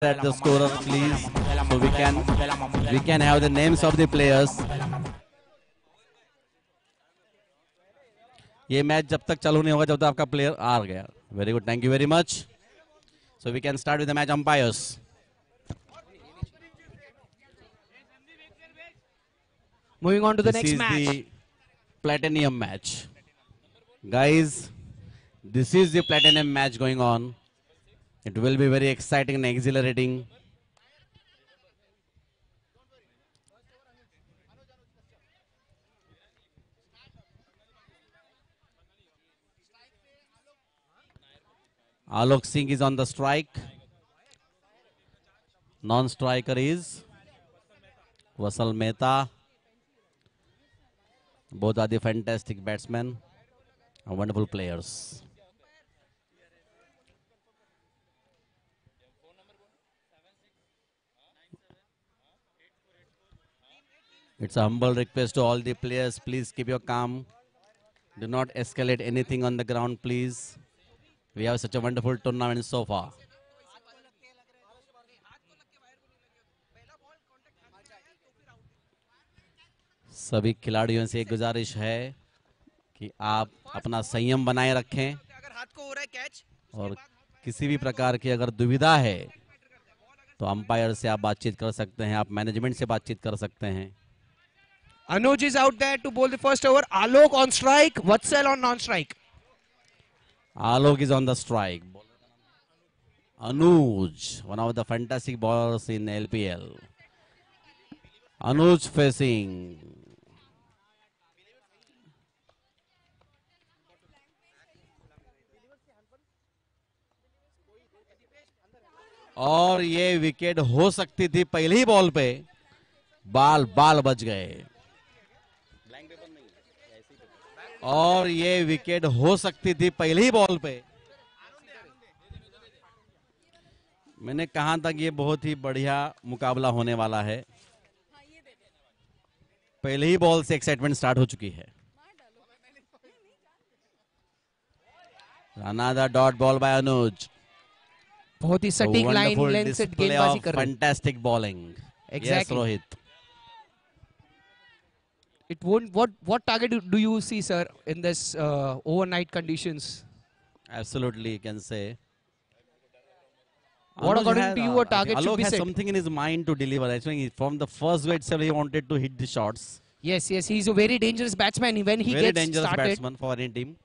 at the scorer, please, so we can have the names of the players. ये match जब तक चालू नहीं होगा जब तक आपका प्लेयर आ गया. Very good, thank you very much. So we can start with the match umpires. Moving on to the next match. This is the platinum match. Guys, this is the platinum match going on. It will be very exciting and exhilarating. Alok Singh is on the strike. Non-striker is Vasal Mehta. Both are the fantastic batsmen and wonderful players. It's a humble request to all the players, please keep your calm. Do not escalate anything on the ground, please. We have such a wonderful tournament so far. सभी खिलाड़ियों से एक गुजारिश है कि आप अपना संयम बनाए रखें और किसी भी प्रकार की अगर दुविधा है तो अंपायर से आप बातचीत कर सकते हैं, आप मैनेजमेंट से बातचीत कर सकते हैं. Anuj is out there to bowl the first over. Alok on strike. Vatsal on non-strike. Alok is on the strike. Anuj, one of the fantastic bowlers in LPL. Anuj facing. और ये wicket हो सकती थी पहली ही ball पे. बाल बच गए और ये विकेट हो सकती थी पहली ही बॉल पे. मैंने कहा था कि ये बहुत ही बढ़िया मुकाबला होने वाला है. पहले ही बॉल से एक्साइटमेंट स्टार्ट हो चुकी है. Another dot ball by Anuj. बहुत ही सटीक लाइन लेंथ से गेंदबाजी कर रहे हैं. Fantastic bowling. Exactly. Yes, Rohit. It won't. What target do you see, sir, in this overnight conditions? Absolutely, you can say. What Anuj according to you a target should Alok be has set? something in his mind to deliver. Actually, from the first go itself, he wanted to hit the shots. Yes, he's a very dangerous batsman when he Very gets dangerous started. batsman for any team.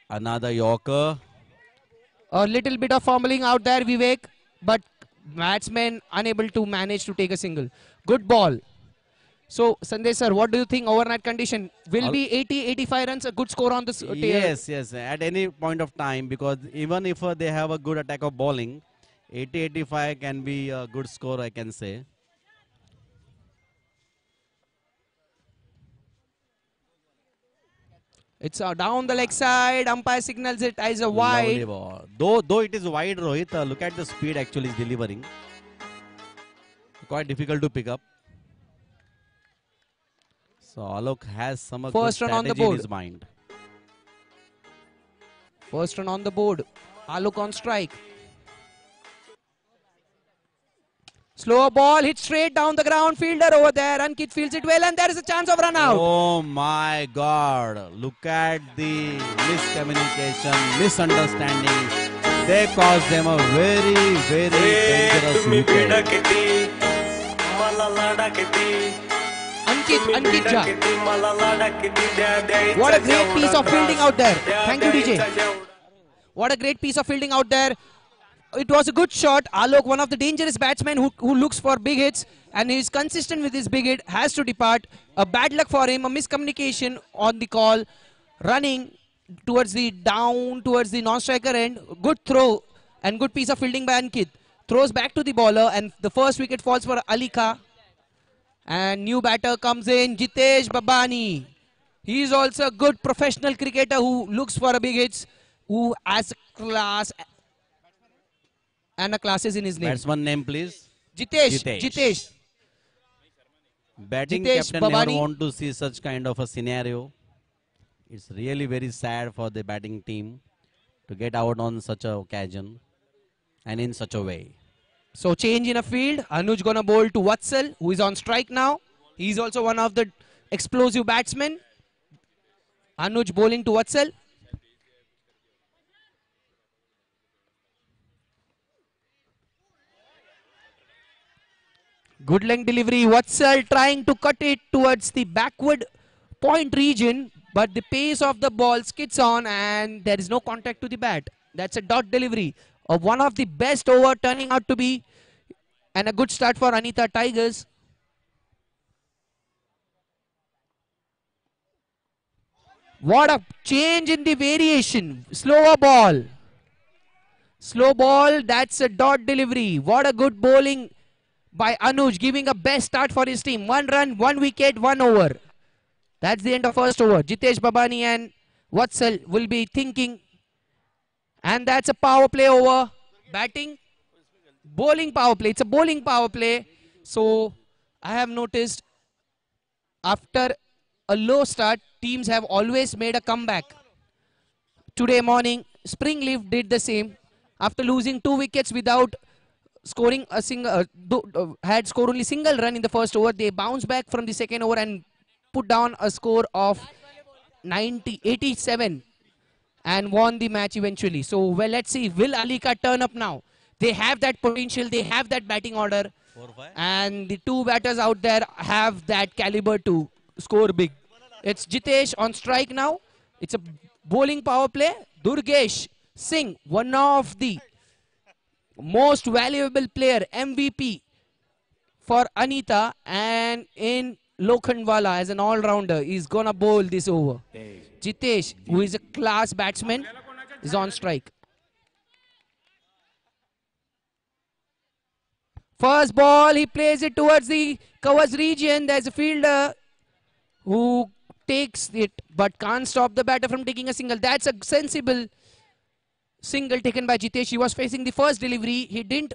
Another Yorker. A little bit of fumbling out there, Vivek, but batsman unable to manage to take a single. Good ball. So, Sandesh sir, what do you think overnight condition? Will be 80-85 runs a good score on this? Yes, at any point of time, because even if they have a good attack of bowling, 80-85 can be a good score, I can say. It's down the leg side. Umpire signals it as a wide. Lovely ball. Though it is wide, Rohit, look at the speed actually is delivering. Quite difficult to pick up. So Alok has some First good run on the strategy in board. his mind. First run on the board. Alok on strike. Slower ball hit straight down the ground. Fielder over there. Ankit fields it well, and there is a chance of run out. Oh my God! Look at the miscommunication, misunderstanding. They caused them a very, very dangerous wicket. Ankit Jha. What a great piece of fielding out there. Thank you, DJ. What a great piece of fielding out there. It was a good shot. Alok, one of the dangerous batsmen who looks for big hits and he is consistent with his big hit, has to depart. A bad luck for him, a miscommunication on the call. Running towards the non-striker end. Good throw and good piece of fielding by Ankit. Throws back to the bowler and the first wicket falls for Alika. And new batter comes in, Jitesh Babani. He is also a good professional cricketer who looks for a big hits, who has class and a classes in his name. Batsman name, please. Jitesh. Batting Jitesh captain never Babani. want to see such kind of a scenario. It's really very sad for the batting team to get out on such a occasion and in such a way. So change in a field. Anuj gonna bowl to Vatsal, who is on strike now. He's also one of the explosive batsmen. Anuj bowling to Vatsal. Good length delivery. Vatsal trying to cut it towards the backward point region, but the pace of the ball skids on and there is no contact to the bat. That's a dot delivery of one of the best over turning out to be, and a good start for Anita Tigers. What a change in the variation. Slower ball. Slow ball. That's a dot delivery. What a good bowling by Anuj, giving a best start for his team. 1 run, 1 wicket, 1 over. That's the end of first over. Jitesh Babani and Vatsal will be thinking. And that's a power play over. Batting, bowling power play. It's a bowling power play. So I have noticed after a low start, teams have always made a comeback. Today morning, Springleaf did the same. After losing 2 wickets without scoring a single, had scored only single run in the first over, they bounced back from the second over and put down a score of 87 and won the match eventually. So, well, let's see, will Alika turn up now? They have that potential, they have that batting order, and the 2 batters out there have that caliber to score big. It's Jitesh on strike now. It's a bowling power play. Durgesh Singh, one of the most valuable player, MVP for Anita, and in Lokhandwala as an all-rounder, is gonna bowl this over. Jitesh, who is a class batsman, is on strike. First ball, he plays it towards the covers region. There's a fielder who takes it but can't stop the batter from taking a single. That's a sensible single taken by Jitesh. He was facing the first delivery. He didn't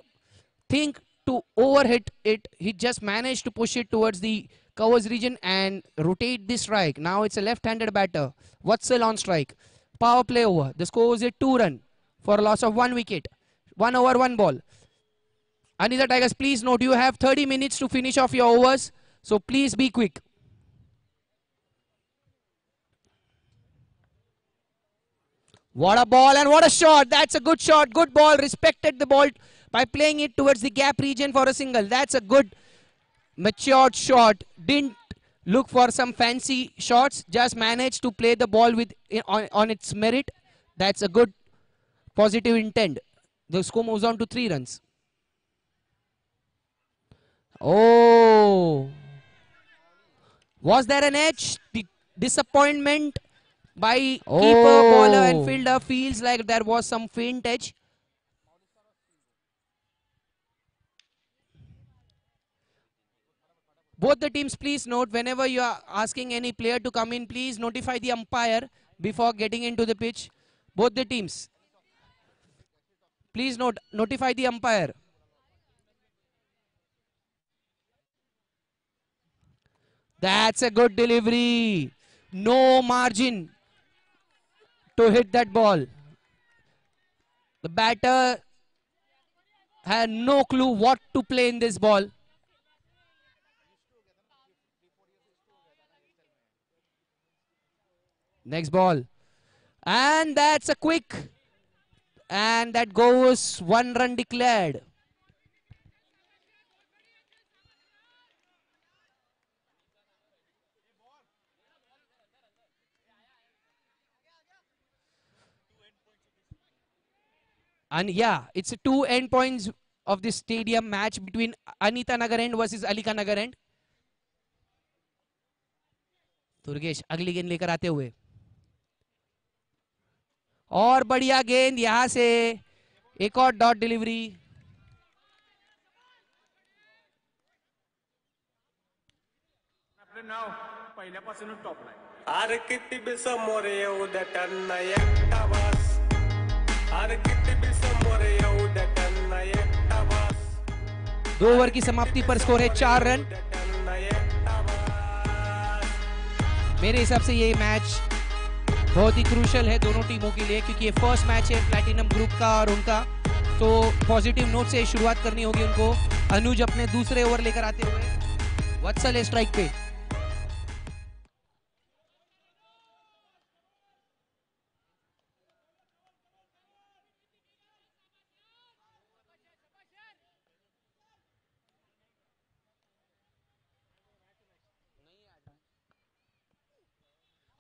think to overhit it. He just managed to push it towards the covers region and rotate the strike. Now it's a left-handed batter. Vatsal on strike. Power play over. The score is a 2 run for a loss of 1 wicket. 1 over 1 ball. Anita Tigers, please note you have 30 minutes to finish off your overs. So please be quick. What a ball and what a shot. That's a good shot. Good ball. Respected the ball by playing it towards the gap region for a single. That's a good matured shot. Didn't look for some fancy shots. Just managed to play the ball with on its merit. That's a good positive intent. The score moves on to 3 runs. Oh. Was there an edge? The disappointment by keeper, bowler and fielder feels like there was some faint edge. Both the teams, please note, whenever you are asking any player to come in, please notify the umpire before getting into the pitch. Both the teams. Please note, notify the umpire. That's a good delivery. No margin to hit that ball. The batter had no clue what to play in this ball. Next ball. And that's a quick. And that goes 1 run declared. And yeah, it's a 2 end points of this stadium match between Anita Nagar End versus Alika Nagar End. Durgesh अगली गेंद लेकर आते हुए और बढ़िया गेंद यहां से एक और डॉट डिलीवरी. पहिल्यापासून टॉपला अरे किती बी समोर येऊ द्या त्यांना एकटा बस. अरे किती बी समोर येऊ द्या त्यांना एकटा बस. 2 ओवर की समाप्ति पर स्कोर है 4 रन. मेरे हिसाब से ये मैच बहुत ही क्रूशल है दोनों टीमों के लिए, क्योंकि ये फर्स्ट मैच है प्लैटिनम ग्रुप का और उनका, तो पॉजिटिव नोट से शुरुआत करनी होगी उनको। अनुज अपने दूसरे ओवर लेकर आते हुए, वत्सल है स्ट्राइक पे।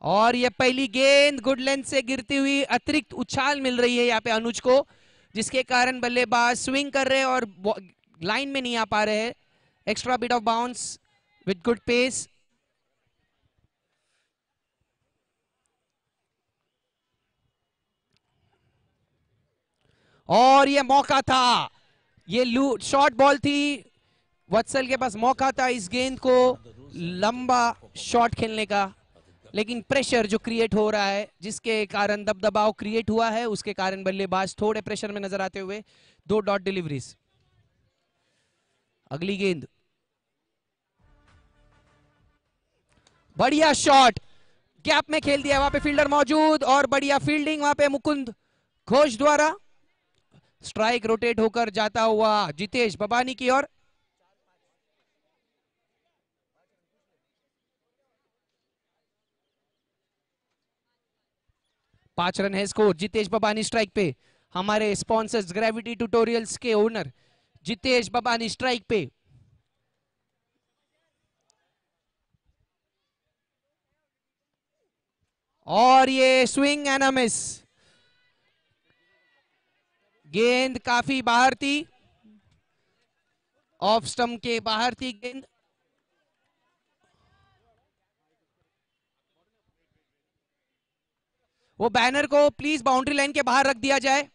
और ये पहली गेंद गुड लेंथ से गिरती हुई अतिरिक्त उछाल मिल रही है यहाँ पे अनुज को, जिसके कारण बल्लेबाज स्विंग कर रहे हैं और लाइन में नहीं आ पा रहे हैं। Extra bit of bounce with good pace. और ये मौका था, ये शॉर्ट बॉल थी, वत्सल के पास मौका था इस गेंद को लंबा शॉट खेलने का, लेकिन प्रेशर जो क्रिएट हो रहा है, जिसके कारण दबदबाव क्रिएट हुआ है, उसके कारण बल्लेबाज थोड़े प्रेशर में नजर आते हुए 2 डॉट डिलीवरीज। अगली गेंद, बढ़िया शॉट, गैप में खेल दिया, वहां पे फील्डर मौजूद और बढ़िया फील्डिंग वहां पे मुकुंद घोष द्वारा। स्ट्राइक रोटेट होकर जाता हुआ जितेश बबानी की ओर। पांच रन है स्कोर। जितेश बबानी स्ट्राइक पे। हमारे स्पॉन्सर्स ग्रेविटी ट्यूटोरियल्स के ओनर जितेश बबानी स्ट्राइक पे। और ये स्विंग एंड अ मिस, गेंद काफी बाहर थी, ऑफ स्टंप के बाहर थी गेंद। वो बैनर को प्लीज बाउंड्री लाइन के बाहर रख दिया जाए,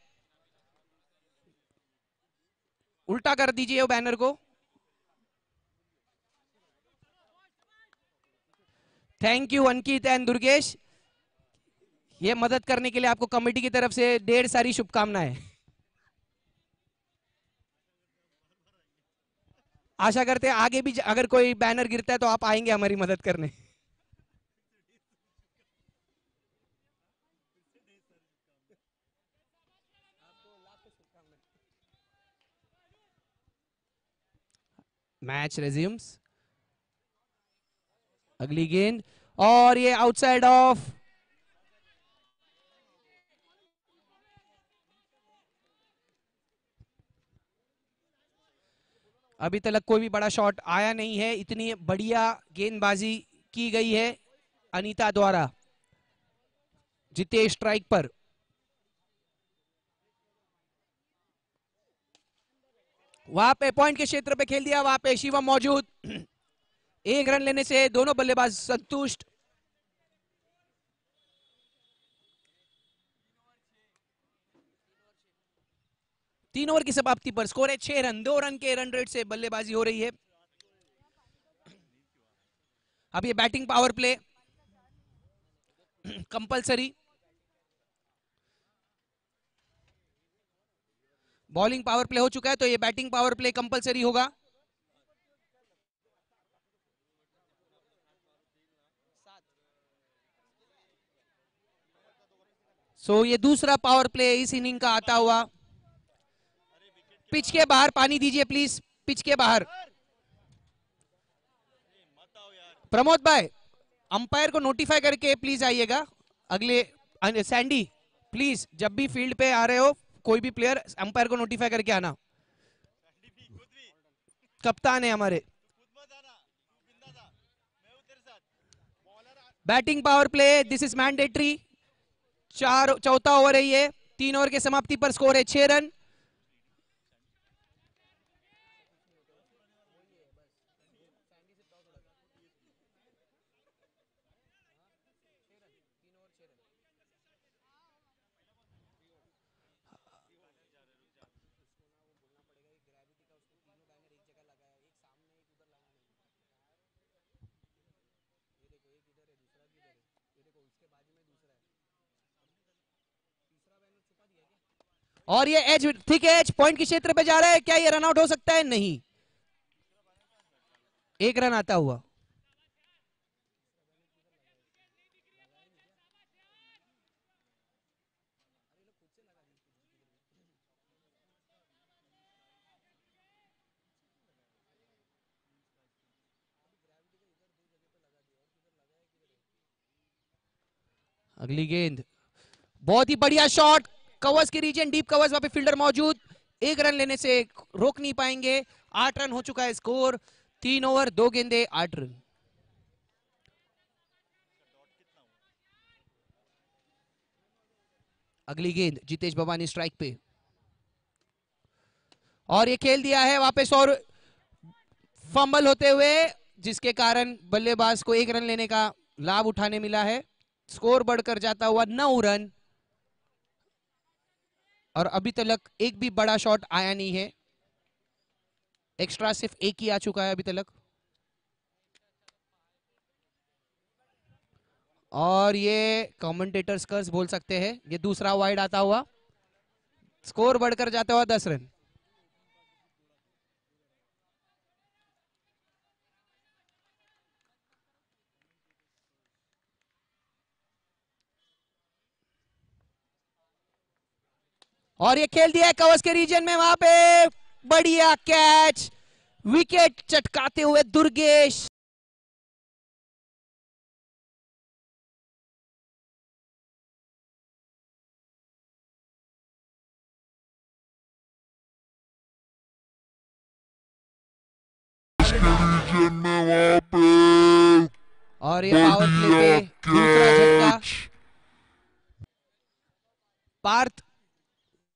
उल्टा कर दीजिए वो बैनर को। Thank you Ankit and Durgesh, ये मदद करने के लिए आपको कमेटी की तरफ से ढेर सारी शुभकामनाएं। आशा करते हैं आगे भी अगर कोई बैनर गिरता है तो आप आएंगे हमारी मदद करने। Match resumes. अगली गेंद और ये आउटसाइड ऑफ। अभी तक कोई भी बड़ा शॉट आया नहीं है, इतनी बढ़िया गेंदबाजी की गई है अनीता द्वारा। जितेश स्ट्राइक पर। वहां पे पॉइंट के क्षेत्र पे खेल दिया, वहां पे शिवम मौजूद। एक रन लेने से दोनों बल्लेबाज संतुष्ट। तीन ओवर की समाप्ति पर स्कोर है 6 रन। 2 रन के रन रेट से बल्लेबाजी हो रही है। अब ये batting power play compulsory, bowling power play हो चुका है, तो ये बैटिंग पावर प्ले कंपलसरी होगा। सो ये दूसरा पावर प्ले इस इनिंग का आता हुआ। पिच के बाहर पानी दीजिए प्लीज, पिच के बाहर। प्रमोद भाई, अंपायर को नोटिफाई करके प्लीज आइएगा। अगले सैंडी प्लीज, जब भी फील्ड पे आ रहे हो कोई भी प्लेयर, अंपायर को नोटिफाई करके आना। कप्तान है हमारे। Batting power play, this is mandatory. चौथा ओवर है ये। 3 ओवर के समाप्ति पर स्कोर है 6 रन। और ये एज, थिक एज पॉइंट के क्षेत्र पे जा रहा है, क्या ये रन आउट हो सकता है? नहीं, 1 रन आता हुआ। अगली गेंद, बहुत ही बढ़िया शॉट, कवर्स के रीजन, डीप कवर्स, वहां पे फील्डर मौजूद, 1 रन लेने से रोक नहीं पाएंगे। 8 रन हो चुका है स्कोर, 3 ओवर 2 गेंदे 8 रन। अगली गेंद जितेश भवानी स्ट्राइक पे, और ये खेल दिया है वापस, और फंबल होते हुए, जिसके कारण बल्लेबाज को 1 रन लेने का लाभ उठाने मिला है। स्कोर बढ़कर जाता हुआ 9 रन, और अभी तक एक भी बड़ा शॉट आया नहीं है। एक्स्ट्रा सिर्फ एक ही आ चुका है अभी तक। और ये कमेंटेटर्स कर्स बोल सकते हैं, ये दूसरा वाइड आता हुआ, स्कोर बढ़कर जाता हुआ 10 रन। और ये खेल दिया है कवर्स के रीजन में, वहां पे बढ़िया कैच, विकेट चटकाते हुए दुर्गेश। और ये पावर प्ले पे दूसरा झटका,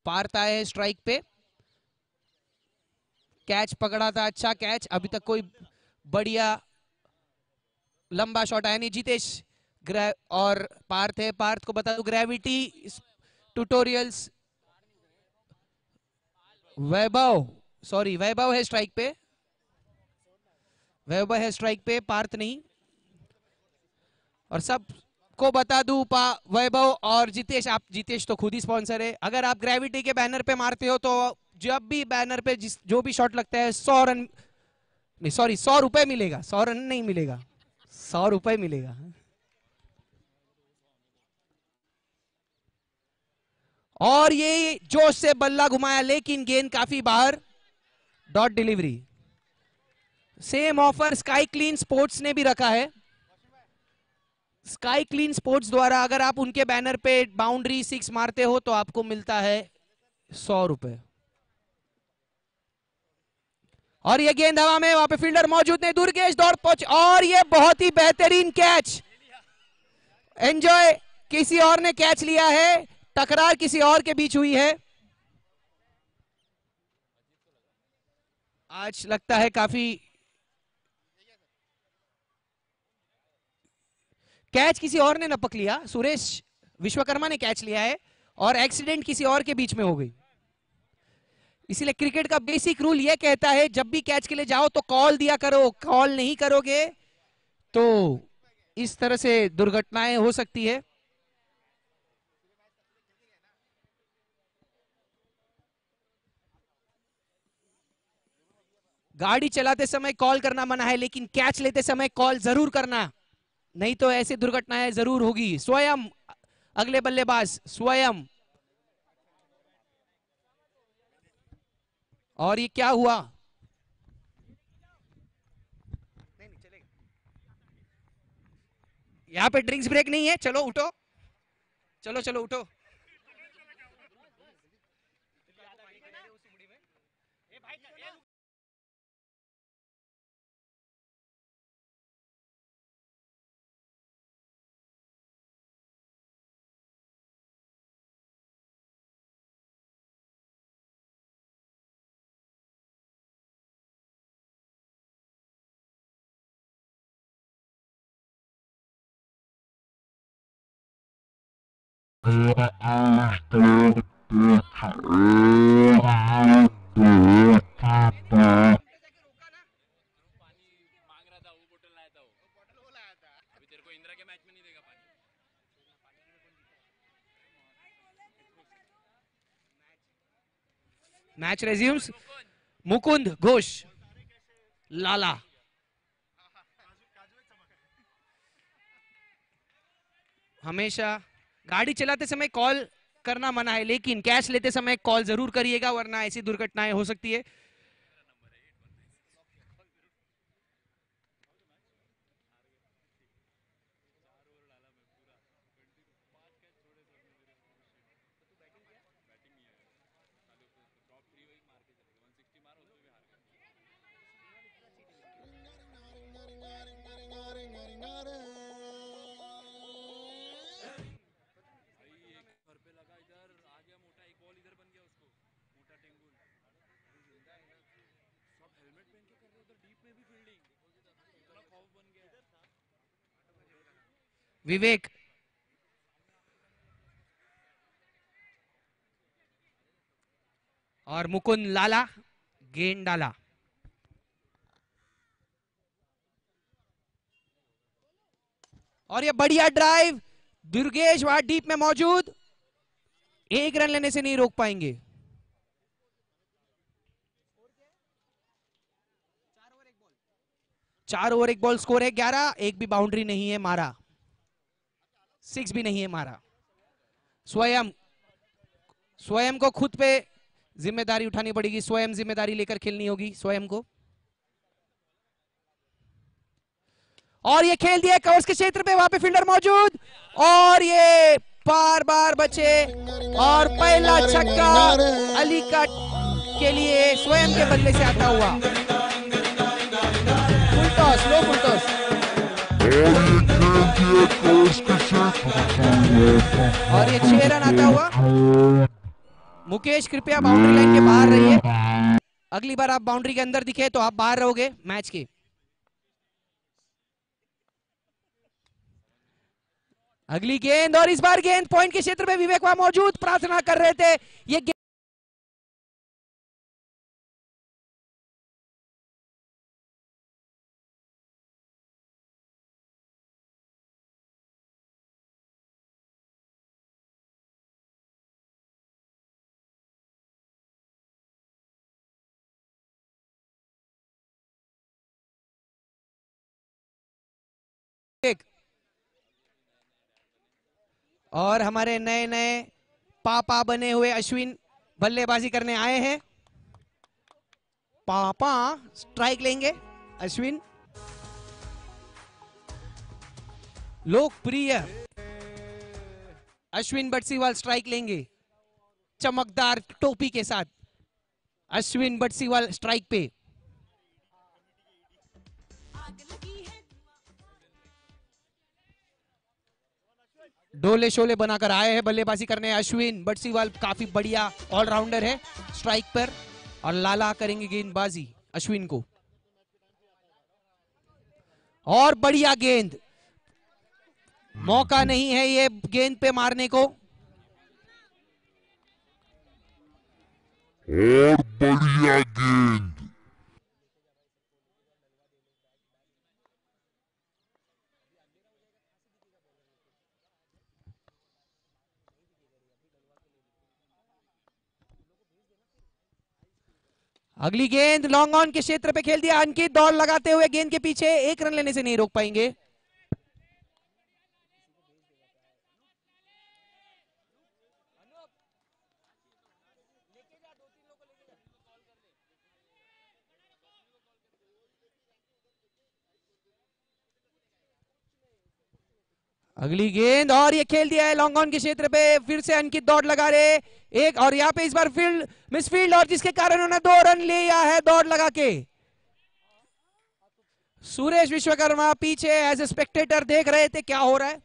पार्थ आए हैं स्ट्राइक पे, कैच पकड़ा था, अच्छा कैच, अभी तक कोई बढ़िया लंबा शॉट आया नहीं। जितेश और पार्थ है, पार्थ को बता दूं ग्रेविटी ट्यूटोरियल्स, वैभव है स्ट्राइक पे, वैभव है स्ट्राइक पे, पार्थ नहीं। और सब को बता दूं, वैभव और जितेश, आप जितेश तो खुद ही स्पॉन्सर है, अगर आप ग्रेविटी के बैनर पे मारते हो तो जब भी बैनर पे जो भी शॉट लगता है 100 रन, नहीं सॉरी 100 रुपए मिलेगा, 100 रन नहीं मिलेगा, 100 रुपए मिलेगा। और ये जोश से बल्ला घुमाया, लेकिन गेंद काफी बाहर, dot delivery. Same offer sky clean sports ने भी रखा है। स्काई क्लीन स्पोर्ट्स द्वारा अगर आप उनके बैनर पे बाउंड्री 6 मारते हो तो आपको मिलता है 100 रुपए। और ये गेंद हवा में, वहां पे फील्डर मौजूद नहीं, दुर्गेश दौड़ पहुंच, और ये बहुत ही बेहतरीन कैच, एंजॉय, किसी और ने कैच लिया है, टकरार किसी और के बीच हुई है। आज लगता है काफी, कैच किसी और ने न पक लिया, सुरेश विश्वकर्मा ने कैच लिया है, और एक्सीडेंट किसी और के बीच में हो गई। इसीलिए क्रिकेट का बेसिक रूल यह कहता है, जब भी कैच के लिए जाओ तो कॉल दिया करो, कॉल नहीं करोगे तो इस तरह से दुर्घटनाएं हो सकती है। गाड़ी चलाते समय कॉल करना मना है, लेकिन कैच लेते समय कॉल जरूर करना, नहीं तो ऐसी दुर्घटनाएं जरूर होगी। स्वयं अगले बल्लेबाज, स्वयं, और ये क्या हुआ, यहाँ पे ड्रिंक्स ब्रेक नहीं है, चलो उठो, चलो चलो उठो। मैच रेज्यूम्स, मुकुंद घोष, लाला, हमेशा गाड़ी चलाते समय कॉल करना मना है, लेकिन कैच लेते समय कॉल जरूर करिएगा, वरना ऐसी दुर्घटनाएं हो सकती है। विवेक, और मुकुंद लाला गेंद डाला। और ये बढ़िया ड्राइव, दुर्गेश वहां डीप में मौजूद, एक रन लेने से नहीं रोक पाएंगे। चार ओवर एक बॉल, स्कोर है 11, एक भी बाउंड्री नहीं है मारा, 6 भी नहीं है मारा। स्वयं को खुद पे जिम्मेदारी उठानी पड़ेगी, स्वयं जिम्मेदारी लेकर खेलनी होगी स्वयं को। और ये खेल दिया कवर्स के क्षेत्र पे, वहां पे फील्डर मौजूद, और ये बार बार बचे, और पहला छक्का अली का के लिए स्वयं के बल्ले से आता हुआ। फुल टॉस, लो फुल टॉस, और ये 6 रन आता हुआ। मुकेश कृपया बाउंड्री लाइन के बाहर रहिए, अगली बार आप बाउंड्री के अंदर दिखे तो आप बाहर रहोगे मैच के। अगली गेंद, और इस बार गेंद पॉइंट के क्षेत्र में, विवेक वहां मौजूद, प्रार्थना कर रहे थे ये गेंद। और हमारे नए नए पापा बने हुए अश्विन बल्लेबाजी करने आए हैं। पापा स्ट्राइक लेंगे अश्विन। लोकप्रिय अश्विन बटसीवाल स्ट्राइक लेंगे, चमकदार टोपी के साथ अश्विन बटसीवाल स्ट्राइक पे। डोले शोले बनाकर आए हैं बल्लेबाजी करने अश्विन बटसीवाल, काफी बढ़िया ऑलराउंडर है स्ट्राइक पर, और लाला करेंगे गेंदबाजी अश्विन को। और बढ़िया गेंद, मौका नहीं है ये गेंद पे मारने को। और बढ़िया गेंद, अगली गेंद लॉन्ग ऑन के क्षेत्र पे खेल दिया अंकित, दौड़ लगाते हुए गेंद के पीछे, एक रन लेने से नहीं रोक पाएंगे। अगली गेंद, और ये खेल दिया है लॉन्ग ऑन के क्षेत्र पे, फिर से अंकित दौड़ लगा रहे एक, और यहां पे इस बार फील्ड मिसफील्ड, और जिसके कारण उन्होंने 2 रन लिया है दौड़ लगा के। सुरेश विश्वकर्मा पीछे एज ए स्पेक्टेटर देख रहे थे क्या हो रहा है।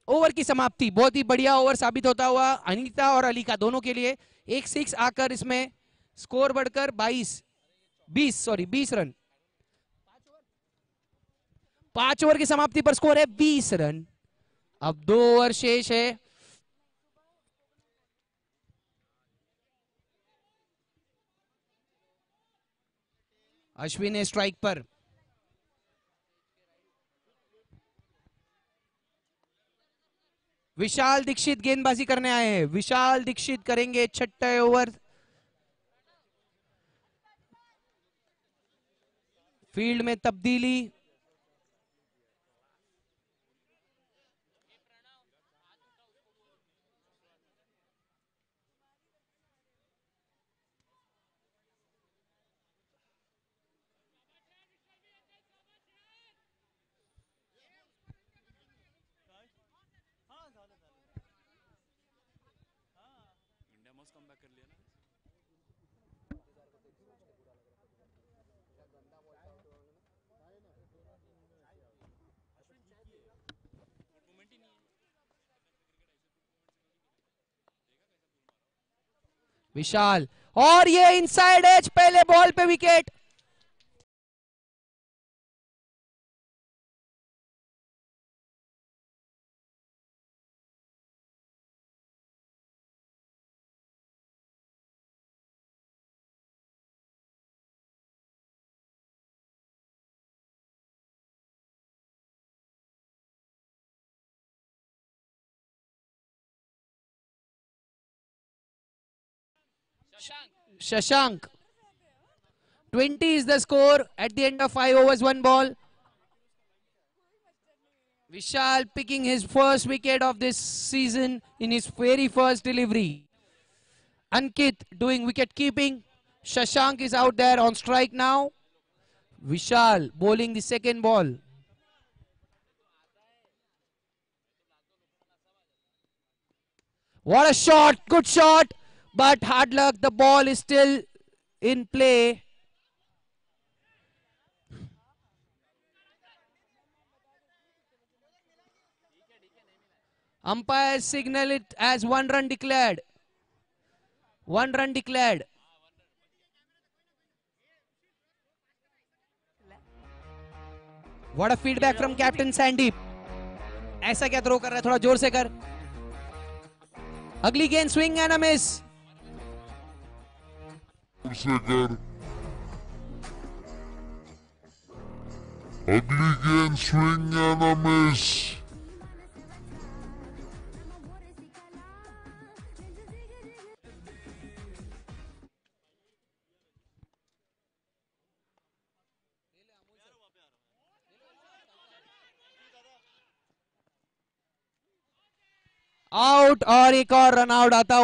ओवर की समाप्ति, बहुत ही बढ़िया ओवर साबित होता हुआ अनीता और अली का दोनों के लिए। एक 6 आकर इसमें स्कोर बढ़कर 20 रन। 5 ओवर की समाप्ति पर स्कोर है 20 रन। अब 2 ओवर शेष है। अश्विन है स्ट्राइक पर। विशाल दीक्षित गेंदबाजी करने आए हैं, विशाल दीक्षित करेंगे 6ठे ओवर। फील्ड में तब्दीली, विशाल, और ये इनसाइड एज, पहले बॉल पे wicket. Shashank. 20 is the score at the end of 5 overs, 1 ball. Vishal picking his first wicket of this season in his very first delivery. Ankit doing wicket keeping. Shashank is out there on strike now. Vishal bowling the second ball. What a shot, good shot, but hard luck, the ball is still in play. Umpires signal it as 1 run declared. 1 run declared. What a feedback from Captain Sandeep. ऐसा क्या throw कर रहा है, थोड़ा जोर से कर. अगली गेंद, स्विंग एंड अ मिस. अगली गेंद swing and a miss. Out, और एक और रन आउट आता हुआ.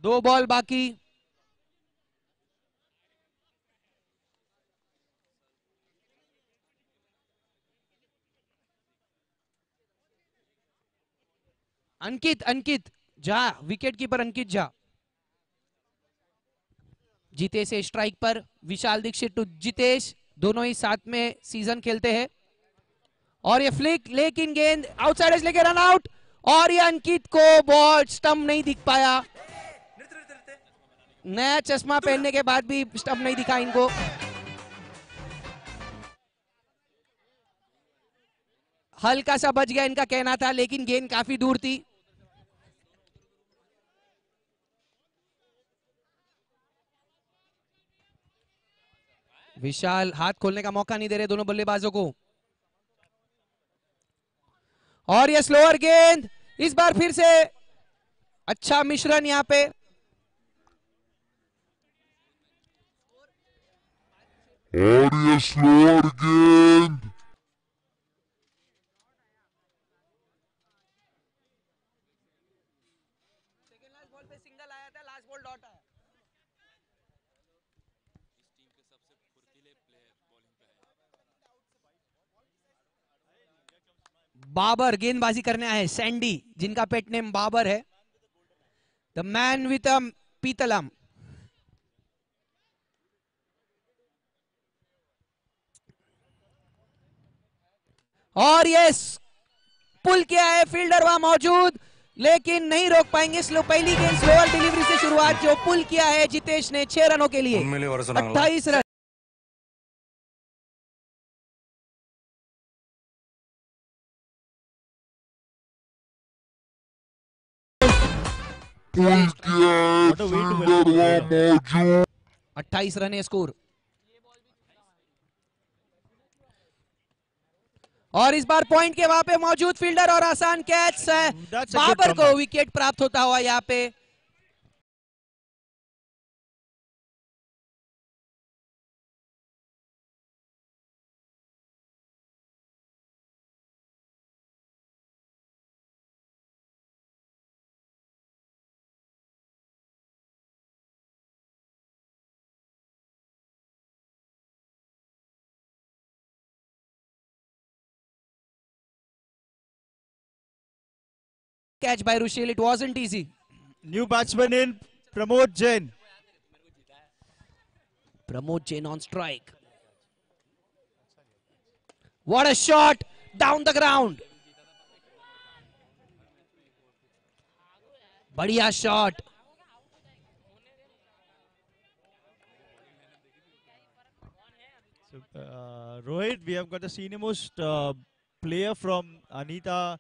दो बॉल बाकी. अंकित, अंकित जा, विकेट कीपर अंकित जा. जितेश है स्ट्राइक पर. विशाल दीक्षित टू जितेश, दोनों ही साथ में सीजन खेलते हैं. और ये फ्लिक, लेकिन गेंद आउटसाइड लेके रन आउट. और ये अंकित को बॉल स्टंप नहीं दिख पाया. नया चश्मा पहनने के बाद भी स्टंप नहीं दिखा इनको. हल्का सा बच गया इनका कहना था, लेकिन गेंद काफी दूर थी. विशाल हाथ खोलने का मौका नहीं दे रहे दोनों बल्लेबाजों को. और ये स्लोअर गेंद, इस बार फिर से अच्छा मिश्रण यहां पे. और ये स्लोअर गेंद. सिंगल आया था, लास्ट बॉल डॉट आया. बाबर गेंदबाजी करने आए. सैंडी, जिनका पेट नेम बाबर है. द मैन विथ अ पीतलम. और यस, पुल किया है, फील्डर वहां मौजूद, लेकिन नहीं रोक पाएंगे. स्लो, पहली गेंद स्लोअर डिलीवरी से शुरुआत, जो पुल किया है जितेश ने 6 रनों के लिए. 28 रन. पुल किया है, फील्डर वहां मौजूद. 28 रन है स्कोर. और इस बार पॉइंट के वहां पे मौजूद फील्डर, और आसान कैच है. बाबर को विकेट प्राप्त होता हुआ यहाँ पे. catch by Rushil. It wasn't easy. New batsman in, Pramod Jain. Pramod Jain on strike. What a shot down the ground. Badhiya shot. So, Rohit, we have got the senior most player from Anita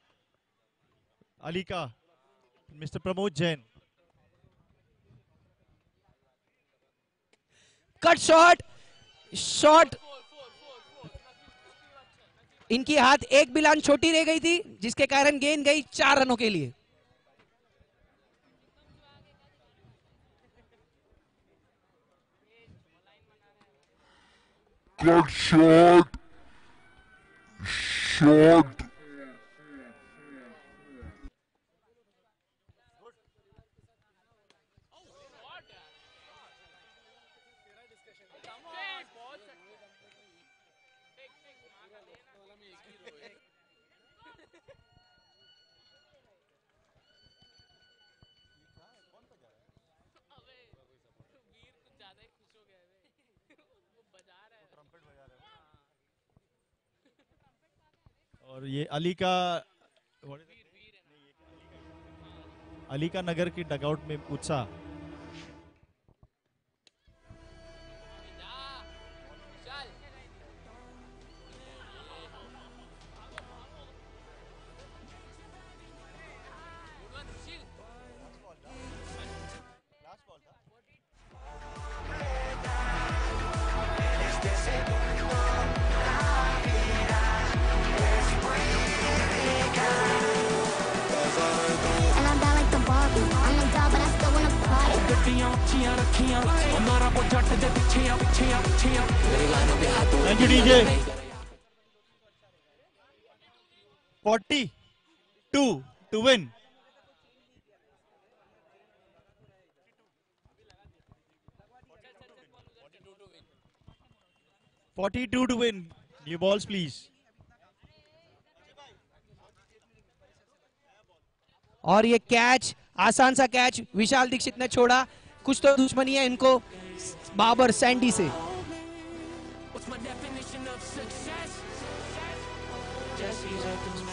Alika, Mr. Pramod Jain. Cut shot. Shot. इनकी हाथ एक बिलान छोटी रह गई थी जिसके कारण गेंद गई 4 रनों के लिए. Cut shot. Shot. और ये अलीका नगर की डगआउट में उत्साह. Thank you, DJ. 42 to win. New balls, please. और ये कैच, आसान सा कैच विशाल दीक्षित ने छोड़ा. कुछ तो दुश्मनी है इनको बाबर सैंडी से.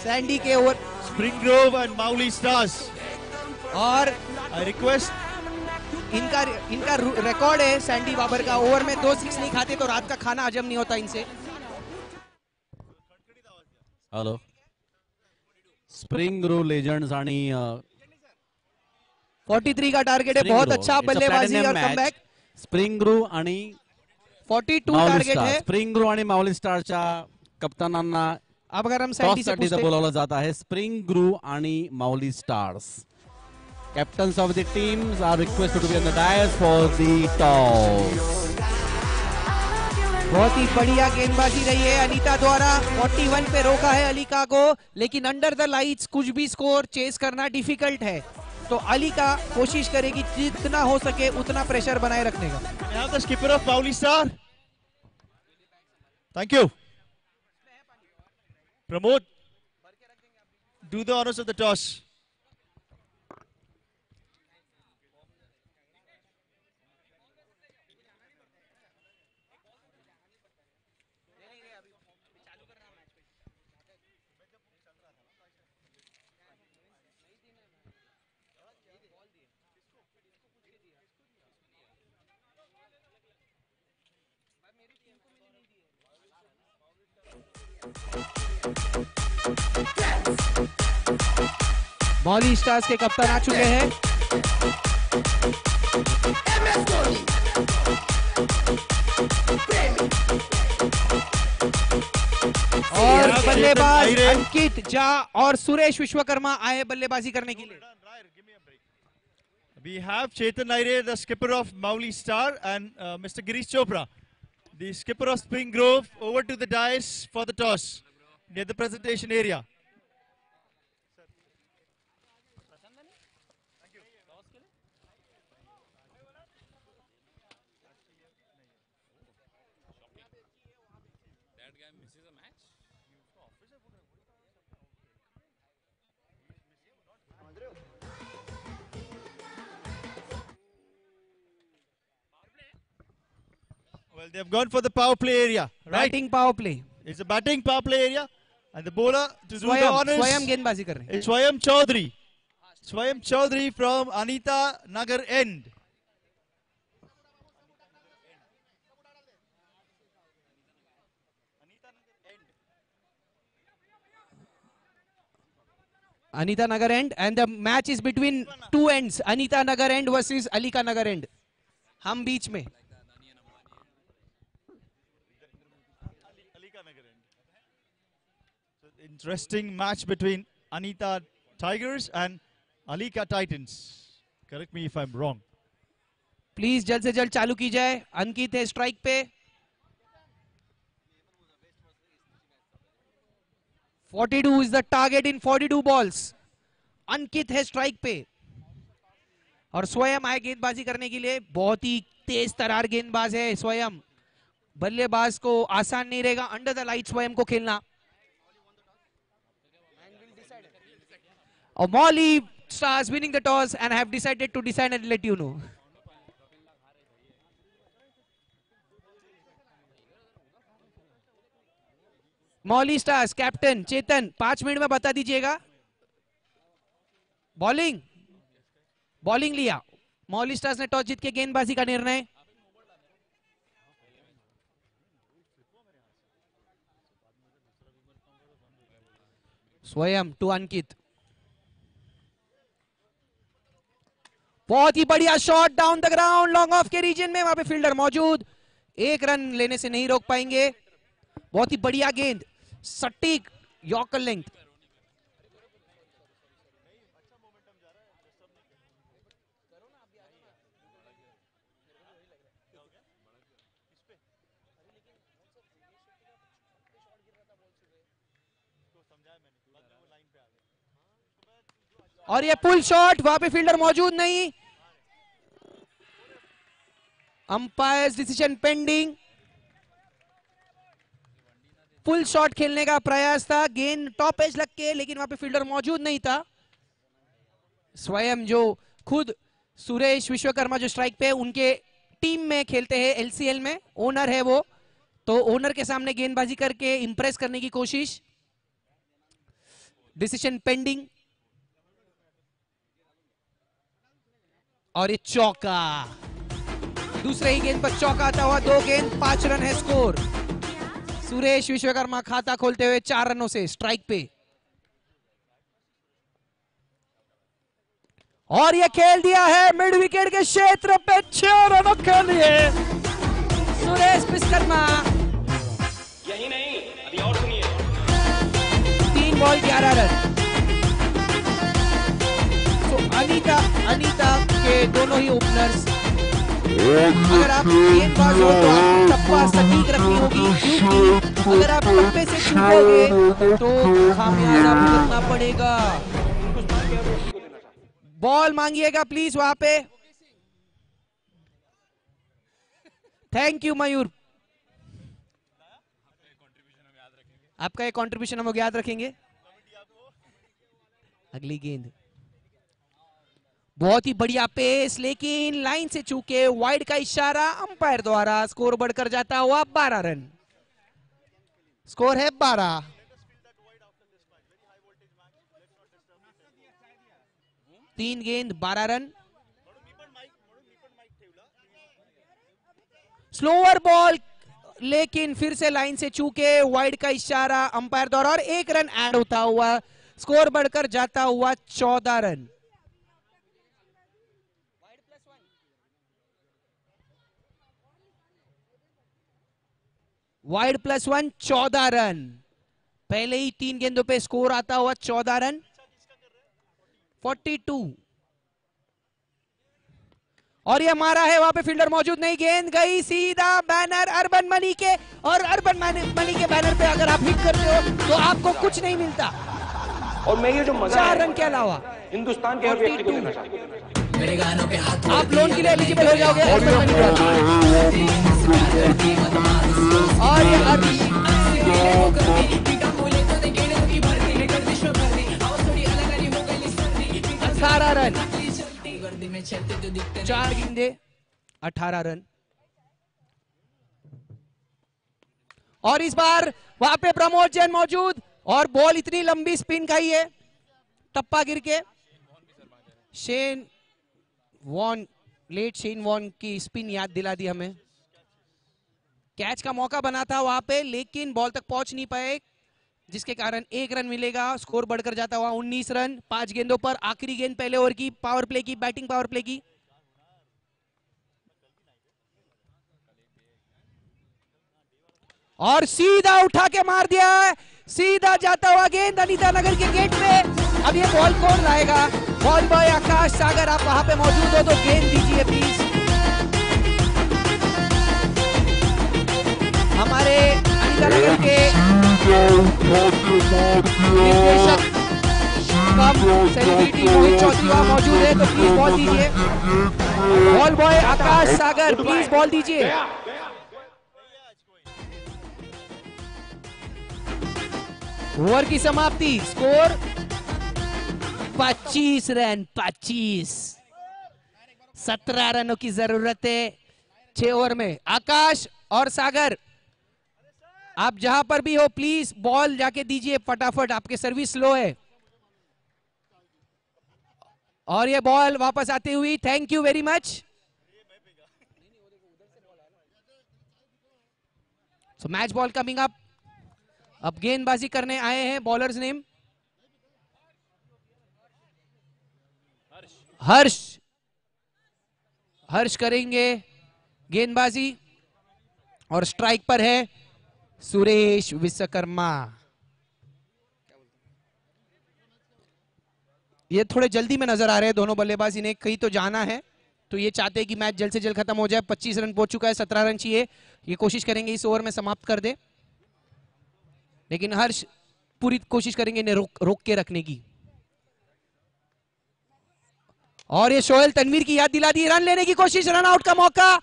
सैंडी के over. Spring Grove and Mowgli Stars. और I request इनका रिकॉर्ड है सैंडी बाबर का. ओवर में 2 6 नहीं खाते तो रात का खाना हजम नहीं होता इनसे. हॅलो. स्प्रिंग ग्रो लेजेंड्स आणि 43 का टारगेट है. बहुत अच्छा बल्लेबाजी और कमबॅक. स्प्रिंग ग्रो आणि 42 टारगेट है. स्प्रिंग ग्रो आणि माऊली स्टारच्या कप्तानांना अब अगर हम सैंडी से टॉससाठी बोलावलं जात आहे. स्प्रिंग ग्रू आणि माऊली stars. Captains of the teams are requested to be on the dais for the toss. बहुत ही बढ़िया गेंदबाजी रही है अनीता द्वारा. 41 पे रोका है अलीका को, लेकिन अंडर द लाइट्स कुछ भी स्कोर चेस करना डिफिकल्ट है. तो अलीका कोशिश करेगी जितना हो सके उतना प्रेशर बनाए रखने का. we have the skipper of Mowgli Star. Thank you. Pramod, do the honors of the toss. मौली स्टार्स के कप्तान आ चुके हैं. और बल्लेबाज अंकित झा और सुरेश विश्वकर्मा आए बल्लेबाजी करने के लिए. We have Chetan Aire, the skipper of Mowgli Star, and Mr. Girish Chopra, the skipper of Spring Grove, over to the dais for the toss near the presentation area. Well, they have gone for the power play area, right? Batting power play. It's a batting power play area, and the bowler to do the honors. स्वयं गेंदबाजी कर रहे हैं. It's Swayam Chaudhary. Swayam Chaudhary from Anita Nagar End. Anita Nagar End, and the match is between two ends. Anita Nagar End versus Alika Nagar End. हम बीच में. Interesting match between Anita Tigers and Alika Titans. Correct me if I'm wrong. Please जल्द से जल्द चालू की जाए. अंकित है strike पे. 42 is the target in 42 balls. अंकित है स्ट्राइक पे और स्वयं आए गेंदबाजी करने के लिए. बहुत ही तेज तरार गेंदबाज है स्वयं. बल्लेबाज को आसान नहीं रहेगा अंडर द लाइट स्वयं को खेलना. और Molly Stars winning the toss and have decided to decide and let you know. Molly Stars captain Chetan 5 minute में बता दीजिएगा. बॉलिंग लिया. Molly Stars ने टॉस जीत के गेंदबाजी का निर्णय. स्वयं टू अंकित. बहुत ही बढ़िया shot down the ground long off के रीजन में. वहां पे फील्डर मौजूद. 1 रन लेने से नहीं रोक पाएंगे. बहुत ही बढ़िया गेंद. सटीक यॉर्कर लेंथ. और ये पुल शॉट. वहां पे फील्डर मौजूद नहीं. Umpires decision pending. Pull shot खेलने का प्रयास था. गेंद टॉप एज लग के, लेकिन वहां पे फील्डर मौजूद नहीं था. स्वयं जो खुद सुरेश विश्वकर्मा जो स्ट्राइक पे उनके टीम में खेलते हैं एलसीएल में, ओनर है वो, तो ओनर के सामने गेंदबाजी करके इंप्रेस करने की कोशिश. Decision pending. और ये चौका. दूसरे ही गेंद पर चौका आता हुआ. 2 गेंद 5 रन है स्कोर. सुरेश विश्वकर्मा खाता खोलते हुए 4 रनों से स्ट्राइक पे. और ये खेल दिया है मिड विकेट के क्षेत्र पे 6 रनों के लिए सुरेश विश्वकर्मा. यही नहीं, अभी और सुनिए. 3 बॉल 11 रन. तो अनीता के दोनों ही ओपनर्स. अगर आप गेंदबाज हो तो आपको टप्पा सटीक रखनी होगी, क्योंकि अगर आप टप्पे से चूकोगे तो खामियाजा भुगतना पड़ेगा. बॉल मांगिएगा प्लीज वहां पे. थैंक यू मयूर. आपका ये कंट्रीब्यूशन हम लोग याद रखेंगे. अगली गेंद. बहुत ही बढ़िया पेस, लेकिन लाइन से चूके. वाइड का इशारा अंपायर द्वारा. स्कोर बढ़कर जाता हुआ 12 रन. स्कोर है 12. तीन गेंद 12 रन. स्लोअर बॉल, लेकिन फिर से लाइन से चूके. वाइड का इशारा अंपायर द्वारा और 1 रन ऐड होता हुआ. स्कोर बढ़कर जाता हुआ 14 रन. Wide +1 14 run. पहले ही 3 गेंदों पे स्कोर आता हुआ 14 रन. 42. और ये मारा है. वहां पे फील्डर मौजूद नहीं. गेंद गई सीधा बैनर अर्बन मनी के, और अर्बन मनी के बैनर पे अगर आप हिट करते हो तो आपको कुछ नहीं मिलता. और मैं ये जो मजा 4 रन के अलावा हिंदुस्तान के हर व्यक्ति को देना चाहता हूं. आप लोन के लिए एलिजिबल हो जाओगे अर्बन मनी पर. और ये 18 रन. 4 गेंदे 18 रन. और इस बार वहां पे प्रमोद जैन मौजूद और बॉल इतनी लंबी स्पिन खाई है, टप्पा गिर के। Shane Warne, late Shane Warne की स्पिन याद दिला दी हमें। कैच का मौका बना था वहां पे, लेकिन बॉल तक पहुंच नहीं पाए, जिसके कारण 1 रन मिलेगा। स्कोर बढ़कर जाता हुआ 19 रन 5 गेंदों पर। आखिरी गेंद पहले ओवर की, पावर प्ले की, बैटिंग पावर प्ले की। और सीधा उठा के मार दिया है, सीधा जाता हुआ गेंद अनीता नगर के गेट पे। अब ये बॉल कौन लाएगा? बॉल बॉय आकाश सागर, आप वहां पे मौजूद हो तो गेंद दीजिए प्लीज। हमारे अनीता नगर के निर्देशक कम सेलिब्रिटी मोहित चौधरी वहां मौजूद है, तो प्लीज बॉल दीजिए। Ball boy Akash Sagar, please ball दीजिए। ओवर की समाप्ति, स्कोर 25 रन 25। 17 रनों की जरूरत है 6 ओवर में। आकाश और सागर, आप जहां पर भी हो प्लीज बॉल जाके दीजिए फटाफट, आपके सर्विस स्लो है। और ये बॉल वापस आती हुई, thank you very much. So match ball coming up. अब गेंदबाजी करने आए हैं बॉलर्स नेम हर्ष। हर्ष करेंगे गेंदबाजी और स्ट्राइक पर है सुरेश विश्वकर्मा। ये थोड़े जल्दी में नजर आ रहे हैं दोनों बल्लेबाज, इन्हें कहीं तो जाना है, तो ये चाहते हैं कि मैच जल्द से जल्द खत्म हो जाए। 25 रन पहुंच चुका है, 17 रन चाहिए। ये कोशिश करेंगे इस ओवर में समाप्त कर दे, लेकिन हर्ष पूरी कोशिश करेंगे इन्हें रोक के रखने की। और ये सोहेल तनवीर की याद दिला दी, रन लेने की कोशिश, रन आउट का मौका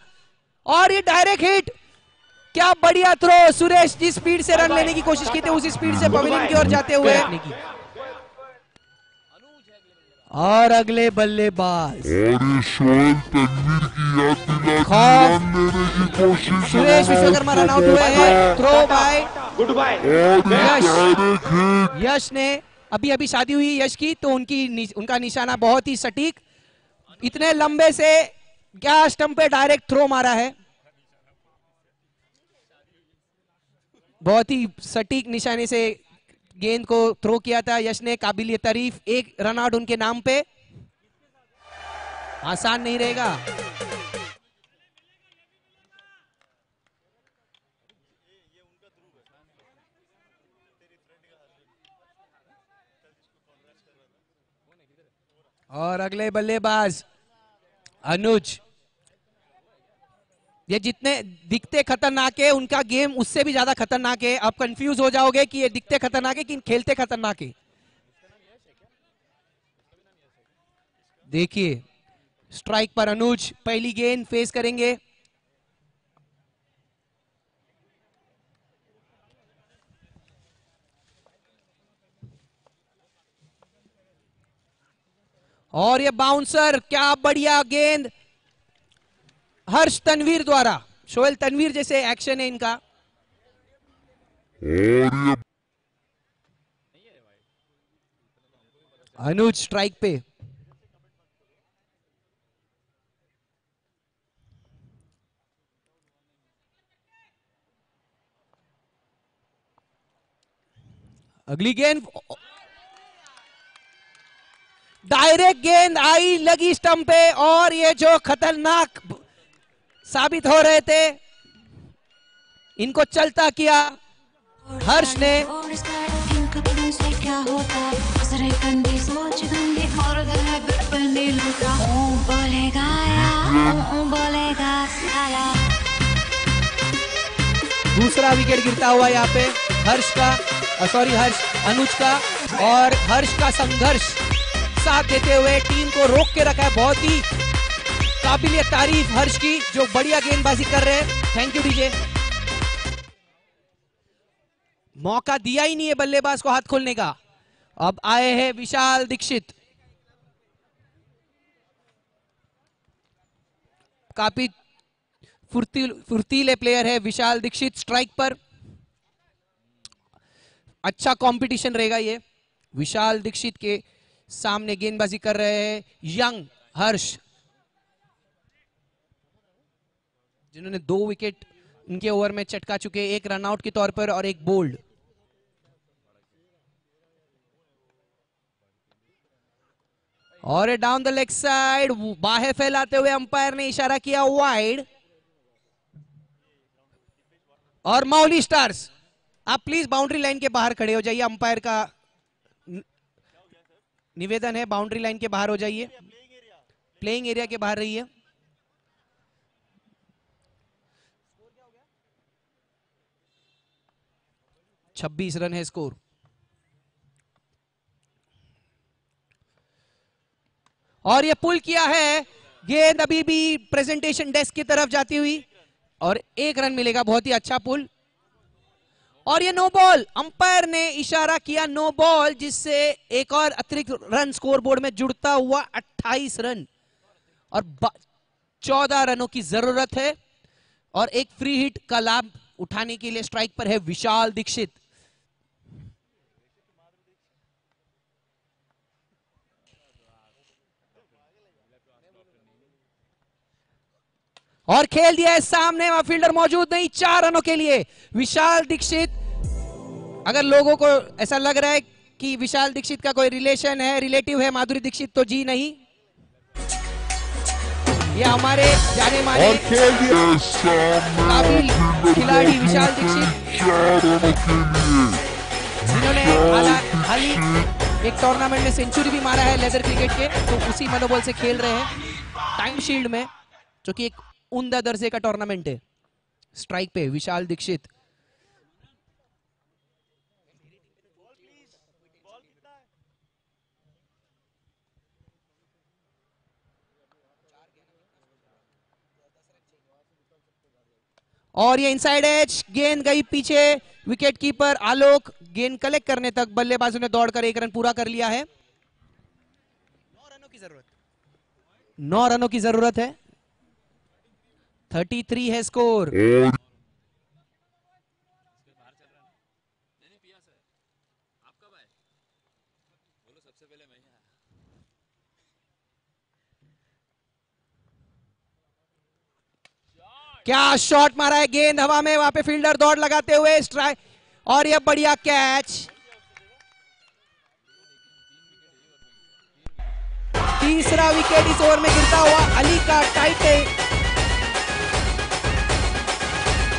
और ये डायरेक्ट हिट। क्या बढ़िया थ्रो, सुरेश जिस स्पीड से रन लेने की कोशिश की थी उसी स्पीड से पवेलियन की ओर जाते हुए। और अगले बल्लेबाज सोहेल तनवीर की याद दिला रन लेने की कोशिश। सुरेश विश्वकर्मा रन आउट हुए हैं। थ्रो बाय यश। यश ने अभी शादी हुई यश की, तो उनका निशाना बहुत ही सटीक, इतने लंबे से क्या स्टंप पे डायरेक्ट थ्रो मारा है। बहुत ही सटीक निशाने से गेंद को थ्रो किया था यश ने, काबिलिय तारीफ। 1 रन आउट उनके नाम पे, आसान नहीं रहेगा। और अगले बल्लेबाज अनुज। ये जितने दिखते खतरनाक है, उनका गेम उससे भी ज्यादा खतरनाक है। आप कंफ्यूज हो जाओगे कि ये दिखते खतरनाक है कि खेलते खतरनाक है। देखिए स्ट्राइक पर अनुज पहली गेंद फेस करेंगे। और ये बाउंसर, क्या बढ़िया गेंद हर्ष तनवीर द्वारा। सोहेल तनवीर जैसे एक्शन है इनका। अनुज स्ट्राइक पे। अगली गेंद डायरेक्ट गेंद आई, लगी स्टंप पे, और ये जो खतरनाक साबित हो रहे थे इनको चलता किया हर्ष ने। दूसरा विकेट गिरता हुआ यहाँ पे हर्ष का, अनुज का। और हर्ष का संघर्ष साथ देते हुए टीम को रोक के रखा है। बहुत ही काबिलियत तारीफ हर्ष की, जो बढ़िया गेंदबाजी कर रहे हैं। Thank you DJ. मौका दिया ही नहीं है बल्लेबाज को हाथ खोलने का। अब आए हैं विशाल दीक्षित, काफी फुर्तीले प्लेयर है विशाल दीक्षित। स्ट्राइक पर अच्छा कंपटीशन रहेगा ये। विशाल दीक्षित के सामने गेंदबाजी कर रहे हैं यंग हर्ष, जिन्होंने 2 विकेट इनके ओवर में चटका चुके, 1 रनआउट के तौर पर और 1 बोल्ड। और डाउन द लेग साइड, बाहें फैलाते हुए अंपायर ने इशारा किया वाइड। और माउली स्टार्स, आप प्लीज बाउंड्री लाइन के बाहर खड़े हो जाइए, अंपायर का निवेदन है, बाउंड्री लाइन के बाहर हो जाइए, प्लेइंग एरिया के बाहर रहिए। छब्बीस रन है स्कोर। और ये पुल किया है, गेंद अभी भी प्रेजेंटेशन डेस्क की तरफ जाती हुई और 1 रन मिलेगा, बहुत ही अच्छा पुल। और ये नो बॉल, अंपायर ने इशारा किया नो बॉल, जिससे एक और अतिरिक्त रन स्कोरबोर्ड में जुड़ता हुआ 28 रन और 14 रनों की जरूरत है। और एक फ्री हिट का लाभ उठाने के लिए स्ट्राइक पर है विशाल दीक्षित। और खेल दिया है सामने, वहां फील्डर मौजूद नहीं, 4 रनों के लिए विशाल दीक्षित। अगर लोगों को ऐसा लग रहा है कि विशाल दीक्षित का कोई रिलेशन है, रिलेटिव है माधुरी दीक्षित, तो जी नहीं, ये हमारे जाने माने काबिल खिलाड़ी विशाल दीक्षित, जिन्होंने हाल ही एक टूर्नामेंट में सेंचुरी भी मारा है लेदर क्रिकेट के, तो उसी मनोबल से खेल रहे हैं टाइम शील्ड में, जो कि एक उम्दा दर्जे का टूर्नामेंट है। स्ट्राइक पे विशाल दीक्षित। और ये इनसाइड एज, गेंद गई पीछे, विकेट कीपर आलोक गेंद कलेक्ट करने तक बल्लेबाजों ने दौड़कर 1 रन पूरा कर लिया है। 9 रनों की जरूरत, 9 रनों की जरूरत है। 33 है स्कोर। क्या शॉट मारा है, गेंद हवा में, वहां पे फील्डर दौड़ लगाते हुए स्ट्राइक, और यह बढ़िया कैच। तीसरा विकेट इस ओवर में गिरता हुआ अली का टाइट है।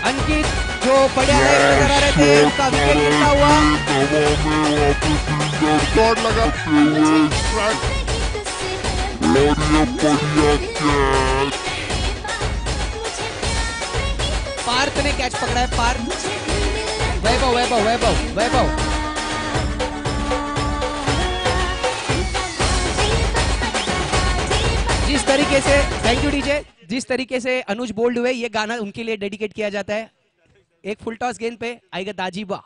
अंकित जो बढ़िया नजर आ रहे थे, उनका विकेट गिरता हुआ। शॉट लगाते हुए स्ट्राइक, पार्थ ने कैच पकड़ा है, पार्थ। वैभव वैभव वैभव वैभव जिस तरीके से, थैंक यू डीजे, जिस तरीके से अनुज बोल्ड हुए, ये गाना उनके लिए डेडिकेट किया जाता है। एक फुल टॉस गेंद पे आएगा दाजीबा।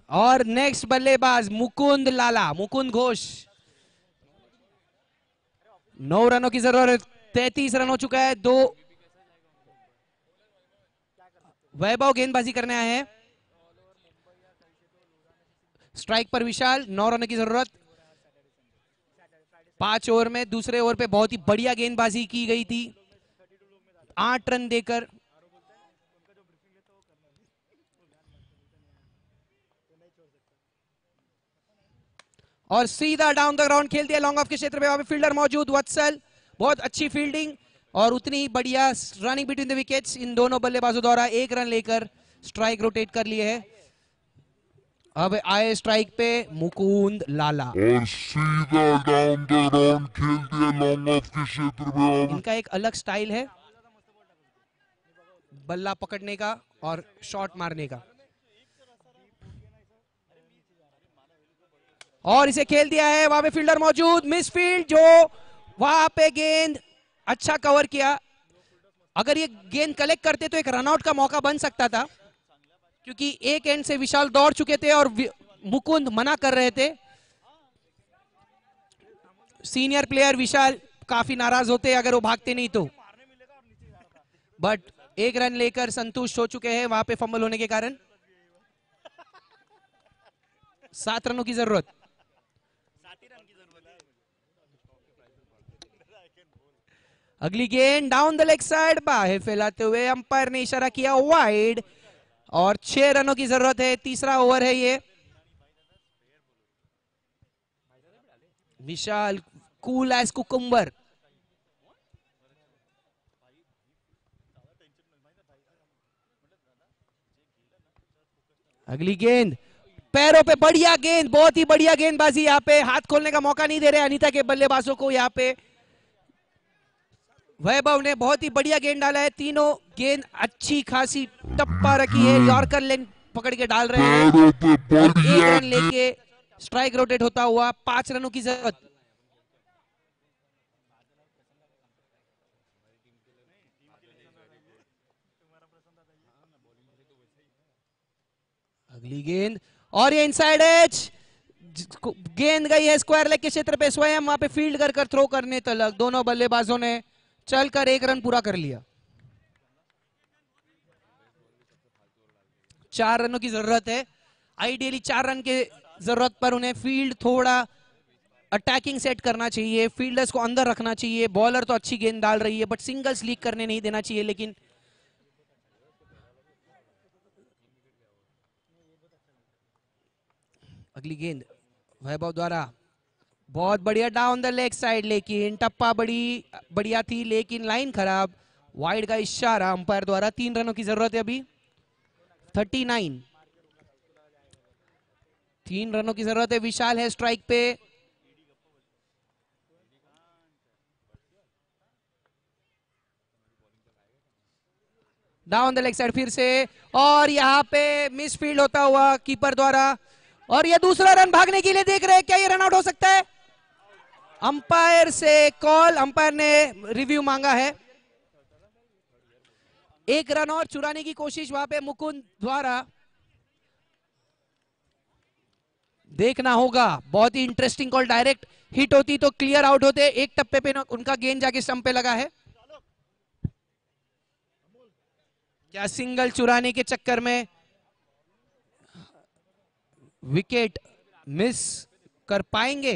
और नेक्स्ट बल्लेबाज मुकुंद लाला, मुकुंद घोष। 9 रनों की जरूरत, 33 रन हो चुका है। 2 वैभव गेंदबाजी करने आए हैं। स्ट्राइक पर विशाल, 9 रनों की जरूरत। 5 ओवर में दूसरे ओवर पे बहुत ही बढ़िया गेंदबाजी की गई थी, 8 रन देकर। और सीधा डाउन द ग्राउंड खेल दिया, लॉन्ग ऑफ के क्षेत्र में, वहां पे फील्डर मौजूद वत्सल, बहुत अच्छी फील्डिंग और उतनी ही बढ़िया running between the wickets in दोनों बल्लेबाजों द्वारा। 1 रन लेकर स्ट्राइक रोटेट कर लिए है। अब आए स्ट्राइक पे मुकुंद लाला, और सीधा डाउन द ग्राउंड खेल दिया लॉन्ग ऑफ के क्षेत्र में। इनका एक अलग स्टाइल है बल्ला पकड़ने का और शॉट मारने का। और इसे खेल दिया है, वहां पे फील्डर मौजूद, मिस फील्ड, जो वहां पे गेंद अच्छा कवर किया। अगर ये गेंद कलेक्ट करते तो एक रनआउट का मौका बन सकता था, क्योंकि एक एंड से विशाल दौड़ चुके थे और मुकुंद मना कर रहे थे। सीनियर प्लेयर विशाल काफी नाराज होते अगर वो भागते नहीं तो। बट एक रन लेकर संतुष्ट हो चुके हैं वहां पे फंबल होने के कारण। 7 रनों की जरूरत। अगली गेंद डाउन द लेग साइड, बाहर फैलाते हुए अंपायर ने इशारा किया वाइड, और 6 रनों की जरूरत है। तीसरा ओवर है ये। विशाल कूल एज कुकुम्बर। अगली गेंद पैरों पे, बढ़िया गेंद, बहुत ही बढ़िया गेंदबाजी। यहाँ पे हाथ खोलने का मौका नहीं दे रहे अनीता के बल्लेबाजों को। यहाँ पे वैभव ने बहुत ही बढ़िया गेंद डाला है। तीनों गेंद अच्छी खासी टप्पा रखी है। यॉर्कर लेन पकड़ के डाल रहे हैं। पैरों पे एक बढ़िया रन लेके स्ट्राइक रोटेट होता हुआ। 5 रनों की जरूरत। अगली गेंद, और ये इनसाइड एज। गेंद गई है स्क्वायर लेग के क्षेत्र पे। स्वयं वहां पे फील्ड कर थ्रो करने तक दोनों बल्लेबाजों ने चलकर 1 रन पूरा कर लिया। 4 रनों की जरूरत है। आइडियली 4 रन के जरूरत पर उन्हें फील्ड थोड़ा अटैकिंग सेट करना चाहिए, फील्डर्स को अंदर रखना चाहिए। बॉलर तो अच्छी गेंद डाल रही है, बट सिंगल्स लीक करने नहीं देना चाहिए। लेकिन अगली गेंद वैभव द्वारा बहुत बढ़िया डाउन द लेग साइड, लेकिन टप्पा बढ़िया थी, लेकिन लाइन खराब। वाइड का इशारा अंपायर द्वारा। 3 रनों की जरूरत है अभी। 39। 3 रनों की जरूरत है। विशाल है स्ट्राइक पे। डाउन द लेग साइड फिर से, और यहां पे मिस फील्ड होता हुआ कीपर द्वारा। और ये दूसरा रन भागने के लिए देख रहे हैं, क्या ये रन आउट हो सकता है? अंपायर से कॉल, अंपायर ने रिव्यू मांगा है। 1 रन और चुराने की कोशिश वहां पे मुकुंद द्वारा। देखना होगा, बहुत ही इंटरेस्टिंग कॉल। डायरेक्ट हिट होती तो क्लियर आउट होते। एक टप्पे पे उनका गेंद जाके स्टंप पे लगा है। क्या सिंगल चुराने के चक्कर में विकेट मिस कर पाएंगे?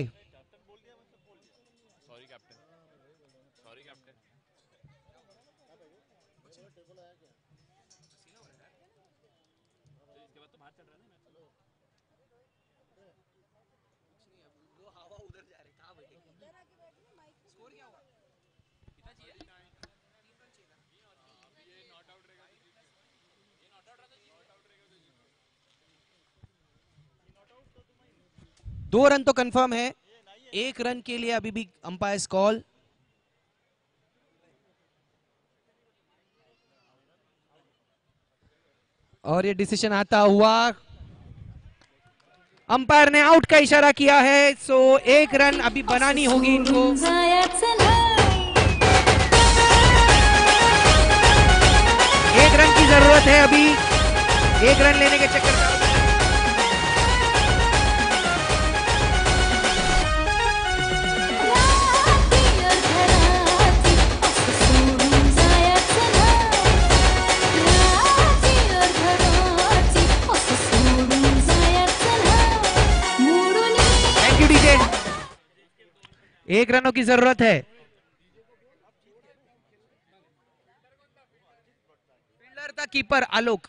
दो रन तो कंफर्म है। 1 रन के लिए अभी भी अंपायर कॉल। और ये डिसीजन आता हुआ, अंपायर ने आउट का इशारा किया है। सो 1 रन अभी बनानी होगी इनको। 1 रन की जरूरत है अभी। 1 रन लेने के चक्कर में एक रनों की जरूरत है। फील्डर था कीपर आलोक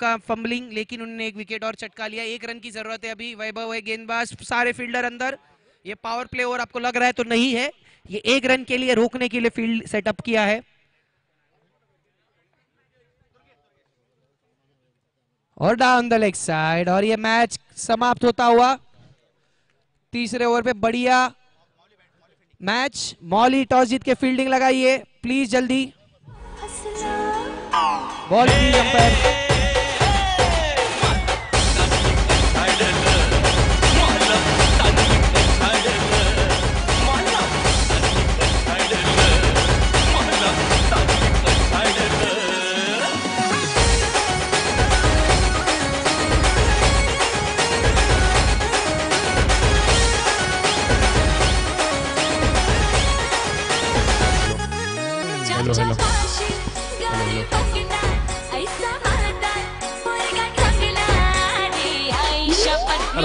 का फंबलिंग, लेकिन उन्होंने 1 विकेट और चटका लिया। 1 रन की जरूरत है अभी। वैभव है गेंदबाज, सारे फील्डर अंदर। ये पावर प्ले ओवर आपको लग रहा है तो नहीं है, ये 1 रन के लिए रोकने के लिए फील्ड सेटअप किया है। और डाउन द लेग साइड, और ये मैच समाप्त होता हुआ। तीसरे ओवर पे बढ़िया मैच। मौली टॉस जीत के फील्डिंग लगाइए प्लीज, जल्दी बॉल प्लीज अंपायर।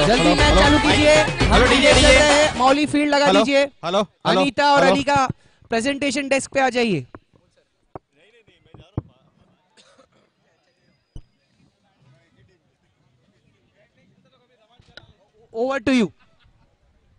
जल्दी मैच चालू कीजिए। हेलो डीजे मौली फील्ड लगा दीजिए। हेलो अनीता और अली का प्रेजेंटेशन डेस्क पे आ जाइए। Over to you.